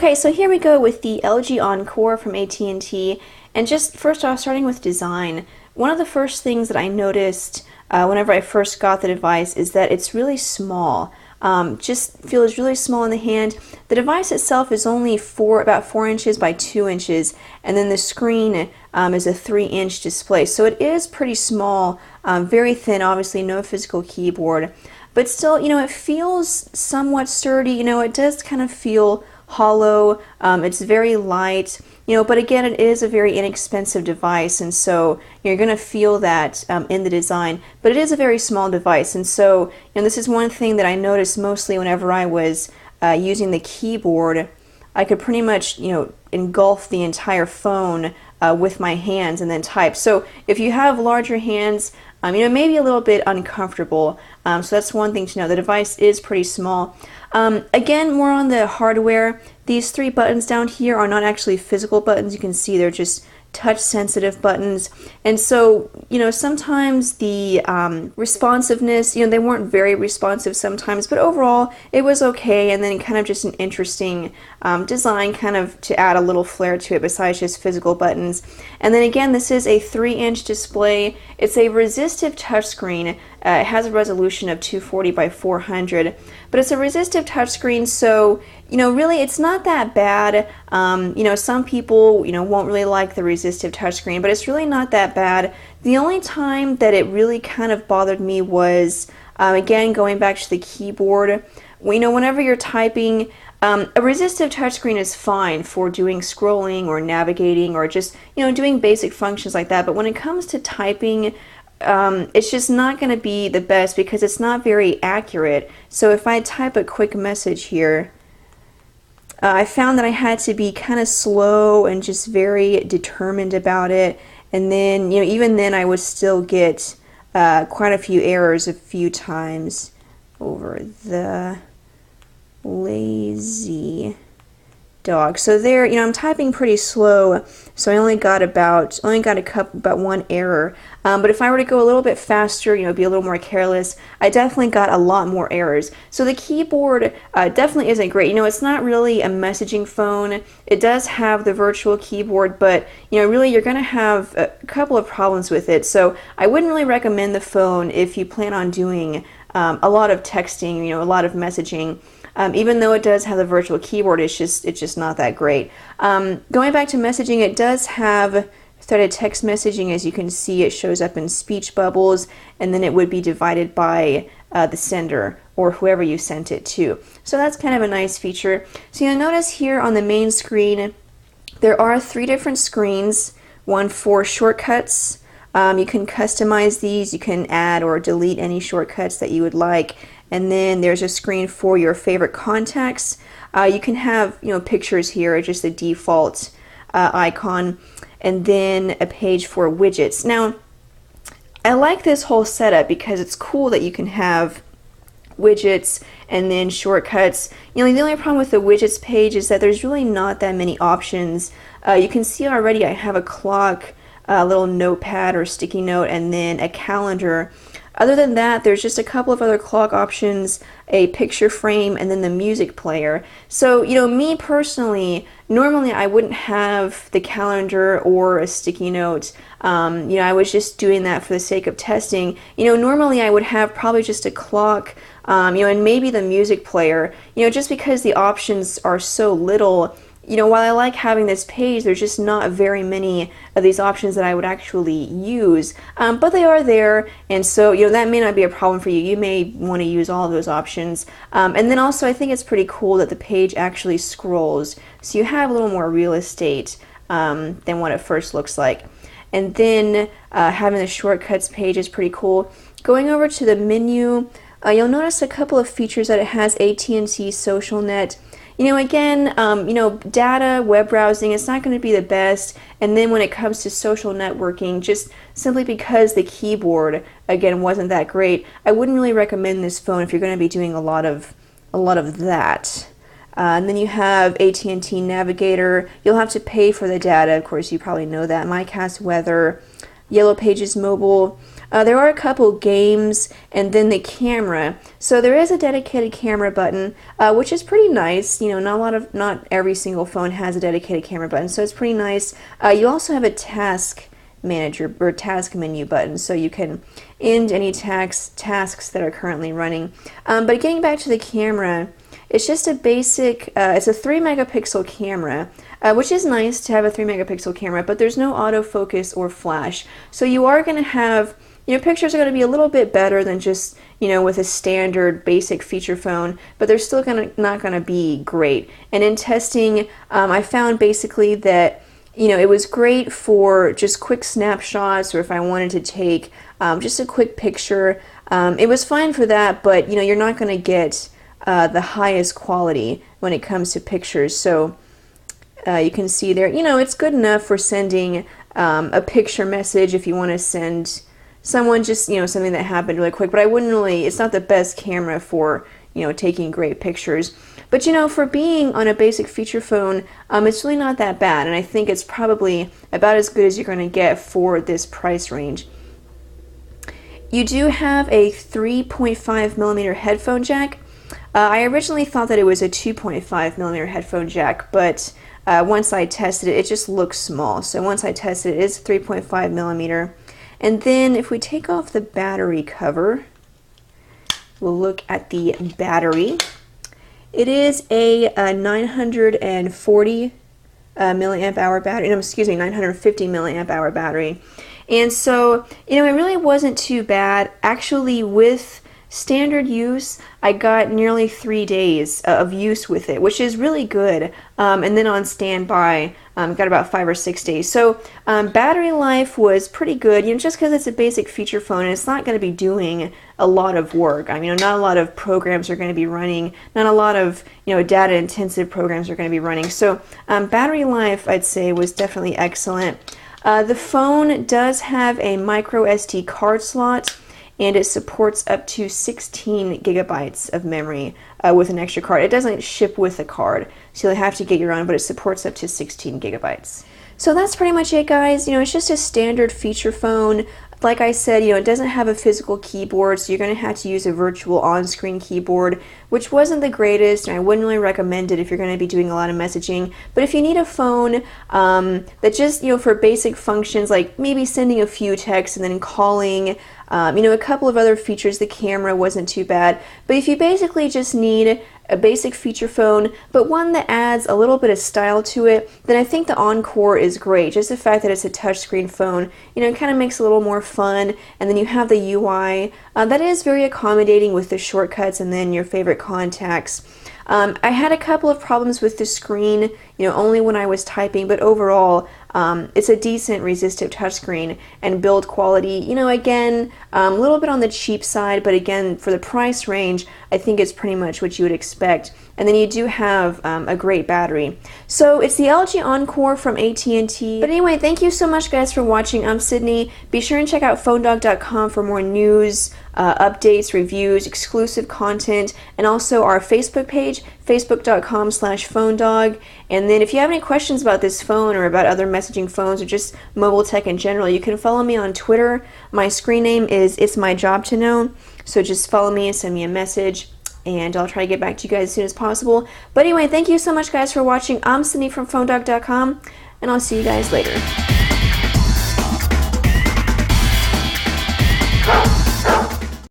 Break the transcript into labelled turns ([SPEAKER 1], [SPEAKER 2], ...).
[SPEAKER 1] Okay, so here we go with the LG Encore from AT&T, and just first off, starting with design, one of the first things that I noticed whenever I first got the device is that it's really small. Just feels really small in the hand. The device itself is only about 4 inches by 2 inches, and then the screen is a 3-inch display. So it is pretty small, very thin, obviously no physical keyboard. But still, it feels somewhat sturdy. It does kind of feel hollow. It's very light. But again, it is a very inexpensive device, and so you're going to feel that in the design. But it is a very small device, and so this is one thing that I noticed mostly whenever I was using the keyboard. I could pretty much engulf the entire phone with my hands and then type. So if you have larger hands, it may be a little bit uncomfortable. So that's one thing to know. The device is pretty small. Again, more on the hardware. These 3 buttons down here are not actually physical buttons. You can see they're just touch sensitive buttons, and so sometimes the responsiveness, they weren't very responsive sometimes, but overall it was okay. And then kind of just an interesting design, kind of to add a little flair to it besides just physical buttons. And then again, this is a 3-inch display. It's a resistive touchscreen. It has a resolution of 240 by 400, but it's a resistive touchscreen, so really it's not that bad. Some people won't really like the resistive touchscreen, but it's really not that bad. The only time that it really kind of bothered me was again, going back to the keyboard. Whenever you're typing, a resistive touchscreen is fine for doing scrolling or navigating or just doing basic functions like that, but when it comes to typing, it's just not going to be the best because it's not very accurate. So if I type a quick message here, I found that I had to be kind of slow and just very determined about it. And then, even then I would still get quite a few errors a few times. Over the lazy dog. So there, I'm typing pretty slow, so I only got about one error. But if I were to go a little bit faster, be a little more careless, I definitely got a lot more errors. So the keyboard definitely isn't great. It's not really a messaging phone. It does have the virtual keyboard, but really you're going to have a couple of problems with it. So I wouldn't really recommend the phone if you plan on doing a lot of texting, a lot of messaging. Even though it does have the virtual keyboard, it's just not that great. Going back to messaging, it does have threaded text messaging. As you can see, it shows up in speech bubbles, and then it would be divided by the sender or whoever you sent it to. So that's kind of a nice feature. So you'll notice here on the main screen, there are 3 different screens, one for shortcuts. You can customize these. You can add or delete any shortcuts that you would like. And then there's a screen for your favorite contacts. You can have pictures here, just a default icon, and then a page for widgets. Now, I like this whole setup because it's cool that you can have widgets and then shortcuts. The only problem with the widgets page is that there's really not that many options. You can see already I have a clock, a little notepad or sticky note, and then a calendar. Other than that, there's just a couple of other clock options, a picture frame, and then the music player. So, me personally, normally I wouldn't have the calendar or a sticky note. I was just doing that for the sake of testing. Normally I would have probably just a clock, and maybe the music player, just because the options are so little. While I like having this page, there's just not very many of these options that I would actually use, but they are there, and so that may not be a problem for you. You may want to use all of those options, and then also I think it's pretty cool that the page actually scrolls, so you have a little more real estate than what it first looks like. And then having the shortcuts page is pretty cool. Going over to the menu, you'll notice a couple of features that it has. AT&T SocialNet. Again, data, web browsing, it's not going to be the best. And then when it comes to social networking, just simply because the keyboard, again, wasn't that great, I wouldn't really recommend this phone if you're going to be doing a lot of that. And then you have AT&T Navigator. You'll have to pay for the data. Of course, you probably know that. MyCast Weather, Yellow Pages Mobile. There are a couple games and then the camera. So there is a dedicated camera button, which is pretty nice. You know, not every single phone has a dedicated camera button, so it's pretty nice. You also have a task manager or task menu button, so you can end any tasks that are currently running. But getting back to the camera, it's just a basic, it's a 3 megapixel camera, which is nice to have a 3 megapixel camera, but there's no autofocus or flash. So you are going to have, you know, pictures are going to be a little bit better than just, you know, with a standard basic feature phone, but they're still not going to be great. And in testing, I found basically that, you know, it was great for just quick snapshots, or if I wanted to take just a quick picture. It was fine for that, but, you know, you're not going to get the highest quality when it comes to pictures. So you can see there, you know, it's good enough for sending a picture message if you want to send someone just, you know, something that happened really quick, but I wouldn't really, it's not the best camera for, you know, taking great pictures. But, you know, for being on a basic feature phone, it's really not that bad, and I think it's probably about as good as you're going to get for this price range. You do have a 3.5 millimeter headphone jack. I originally thought that it was a 2.5 millimeter headphone jack, but once I tested it, it just looks small. So once I tested it, it is 3.5 millimeter. And then if we take off the battery cover, we'll look at the battery. It is a 940 milliamp hour battery, no, excuse me, 950 milliamp hour battery. And so, you know, it really wasn't too bad. Actually, with standard use, I got nearly 3 days of use with it, which is really good. And then on standby, got about 5 or 6 days. So battery life was pretty good, you know, just because it's a basic feature phone and it's not going to be doing a lot of work. I mean, you know, not a lot of programs are going to be running, not a lot of, you know, data intensive programs are going to be running. So battery life, I'd say, was definitely excellent. The phone does have a micro SD card slot, and it supports up to 16 gigabytes of memory with an extra card. It doesn't ship with a card, so you'll have to get your own, but it supports up to 16 gigabytes. So that's pretty much it, guys. You know, it's just a standard feature phone. Like I said, you know, it doesn't have a physical keyboard, so you're going to have to use a virtual on-screen keyboard, which wasn't the greatest, and I wouldn't really recommend it if you're going to be doing a lot of messaging. But if you need a phone that just, you know, for basic functions, like maybe sending a few texts and then calling, you know, a couple of other features, the camera wasn't too bad. But if you basically just need a basic feature phone, but one that adds a little bit of style to it, then I think the Encore is great. Just the fact that it's a touchscreen phone, you know, it kind of makes it a little more fun, and then you have the UI that is very accommodating with the shortcuts and then your favorite contacts. I had a couple of problems with the screen, you know, only when I was typing, but overall, it's a decent resistive touchscreen, and build quality, you know, again, a little bit on the cheap side, but again, for the price range, I think it's pretty much what you would expect. And then you do have a great battery. So it's the LG Encore from AT&T. But anyway, thank you so much, guys, for watching. I'm Sydney. Be sure and check out phonedog.com for more news, updates, reviews, exclusive content, and also our Facebook page, facebook.com/phonedog. And then if you have any questions about this phone or about other messaging phones or just mobile tech in general, you can follow me on Twitter. My screen name is It's My Job to Know. So just follow me and send me a message, and I'll try to get back to you guys as soon as possible. But anyway, thank you so much, guys, for watching. I'm Sydney from phonedog.com, and I'll see you guys later.